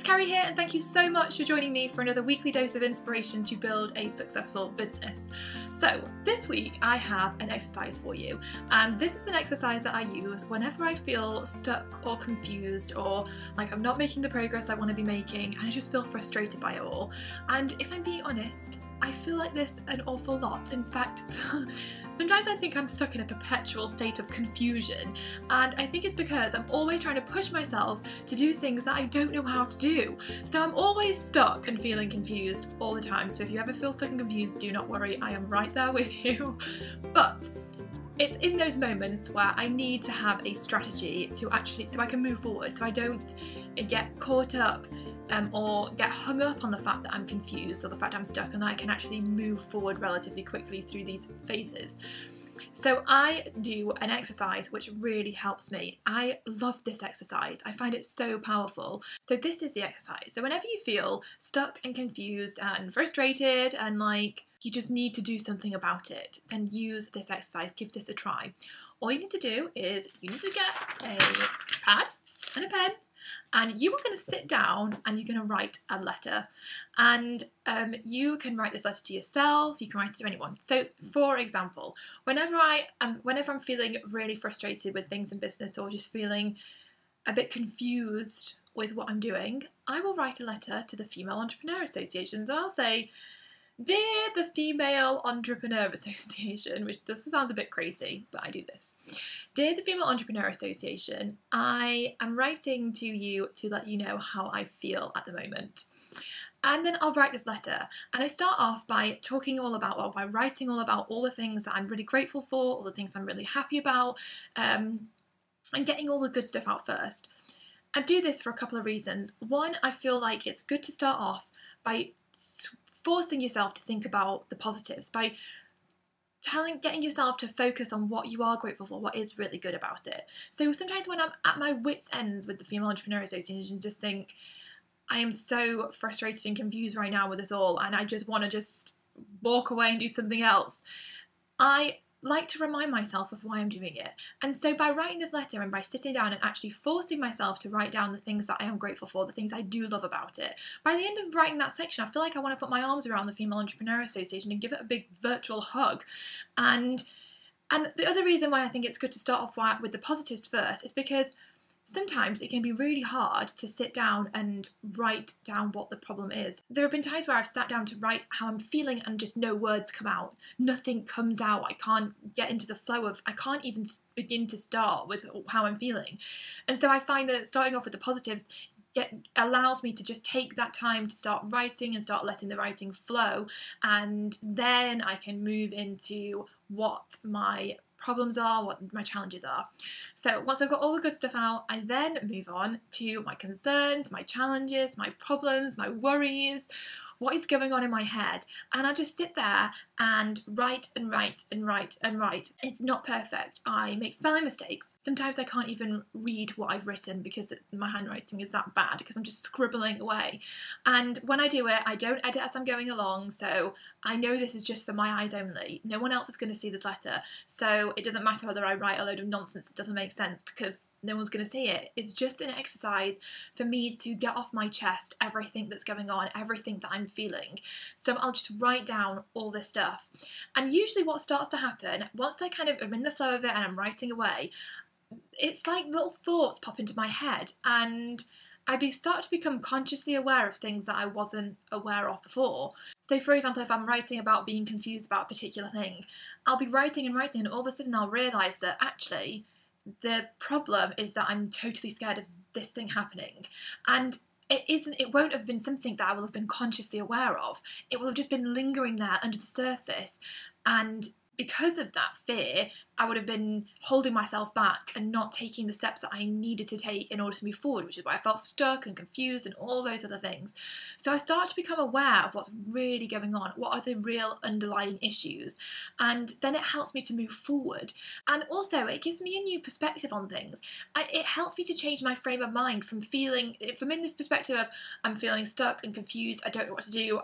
Carrie here, and thank you so much for joining me for another weekly dose of inspiration to build a successful business. So this week I have an exercise for you, and this is an exercise that I use whenever I feel stuck or confused, or like I'm not making the progress I want to be making and I just feel frustrated by it all. And if I'm being honest, I feel like this an awful lot. In fact, sometimes I think I'm stuck in a perpetual state of confusion, and I think it's because I'm always trying to push myself to do things that I don't know how to do. So I'm always stuck and feeling confused all the time. So if you ever feel stuck and confused, do not worry, I am right there with you. But it's in those moments where I need to have a strategy to actually, so I can move forward, so I don't get caught up or get hung up on the fact that I'm confused or the fact I'm stuck, and that I can actually move forward relatively quickly through these phases. So I do an exercise which really helps me. I love this exercise. I find it so powerful. So this is the exercise. So whenever you feel stuck and confused and frustrated and like you just need to do something about it, then use this exercise. Give this a try. All you need to do is you need to get a pad and a pen, and you are going to sit down and you're going to write a letter. And you can write this letter to yourself, you can write it to anyone. So for example, whenever I'm feeling really frustrated with things in business, or just feeling a bit confused with what I'm doing, I will write a letter to the Female Entrepreneur Association. So I'll say, "Dear the Female Entrepreneur Association," which this sounds a bit crazy, but I do this. "Dear the Female Entrepreneur Association, I am writing to you to let you know how I feel at the moment." And then I'll write this letter, and I start off by talking all about, or by writing all about all the things that I'm really grateful for, all the things I'm really happy about, and getting all the good stuff out first. I do this for a couple of reasons. One, I feel like it's good to start off by forcing yourself to think about the positives, by getting yourself to focus on what you are grateful for, what is really good about it. So sometimes when I'm at my wits' ends with the Female Entrepreneur Association, just think, I am so frustrated and confused right now with this all, and I just want to just walk away and do something else, I like to remind myself of why I'm doing it. And so by writing this letter and by sitting down and actually forcing myself to write down the things that I am grateful for, the things I do love about it, by the end of writing that section, I feel like I want to put my arms around the Female Entrepreneur Association and give it a big virtual hug. And the other reason why I think it's good to start off with the positives first is because sometimes it can be really hard to sit down and write down what the problem is. There have been times where I've sat down to write how I'm feeling and just no words come out. Nothing comes out. I can't get into the flow of, I can't even begin to start with how I'm feeling. And so I find that starting off with the positives allows me to just take that time to start writing and start letting the writing flow, and then I can move into what my problems are, what my challenges are. So once I've got all the good stuff out, I then move on to my concerns, my challenges, my problems, my worries, what is going on in my head, and I just sit there and write and write and write and write. It's not perfect. I make spelling mistakes. Sometimes I can't even read what I've written because my handwriting is that bad, because I'm just scribbling away. And when I do it, I don't edit as I'm going along, so I know this is just for my eyes only. No one else is going to see this letter, so it doesn't matter whether I write a load of nonsense that doesn't make sense, because no one's going to see it. It's just an exercise for me to get off my chest everything that's going on, everything that I'm feeling. So I'll just write down all this stuff. And usually what starts to happen, once I kind of am in the flow of it and I'm writing away, it's like little thoughts pop into my head, and I start to become consciously aware of things that I wasn't aware of before. So for example, if I'm writing about being confused about a particular thing, I'll be writing and writing, and all of a sudden I'll realise that actually the problem is that I'm totally scared of this thing happening. And it won't have been something that I will have been consciously aware of. It will have just been lingering there under the surface, and because of that fear, I would have been holding myself back and not taking the steps that I needed to take in order to move forward, which is why I felt stuck and confused and all those other things. So I start to become aware of what's really going on, what are the real underlying issues, and then it helps me to move forward. And also it gives me a new perspective on things. It helps me to change my frame of mind from in this perspective of I'm feeling stuck and confused, I don't know what to do,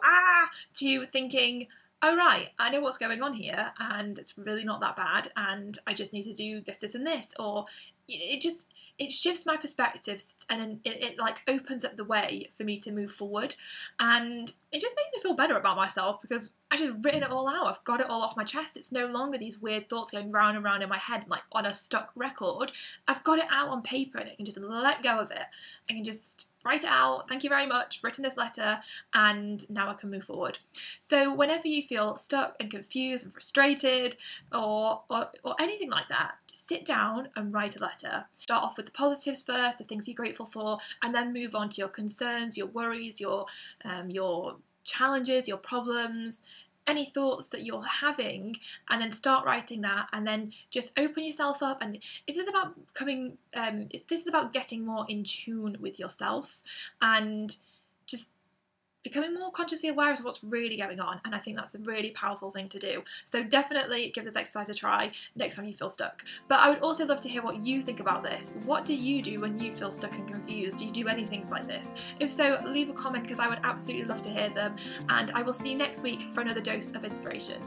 to thinking, oh right, I know what's going on here and it's really not that bad and I just need to do this, this and this. Or it shifts my perspective, and it like opens up the way for me to move forward, and it just makes me feel better about myself because I've just written it all out. I've got it all off my chest. It's no longer these weird thoughts going round and round in my head like on a stuck record. I've got it out on paper and I can just let go of it. I can just write it out. Thank you very much, written this letter, and now I can move forward. So whenever you feel stuck and confused and frustrated or anything like that, just sit down and write a letter. Start off with the positives first, the things you're grateful for, and then move on to your concerns, your worries, your challenges, your problems, any thoughts that you're having, and then start writing that, and then just open yourself up. And this is about this is about getting more in tune with yourself and just becoming more consciously aware of what's really going on. And I think that's a really powerful thing to do. So definitely give this exercise a try next time you feel stuck. But I would also love to hear what you think about this. What do you do when you feel stuck and confused? Do you do any things like this? If so, leave a comment because I would absolutely love to hear them. And I will see you next week for another dose of inspiration.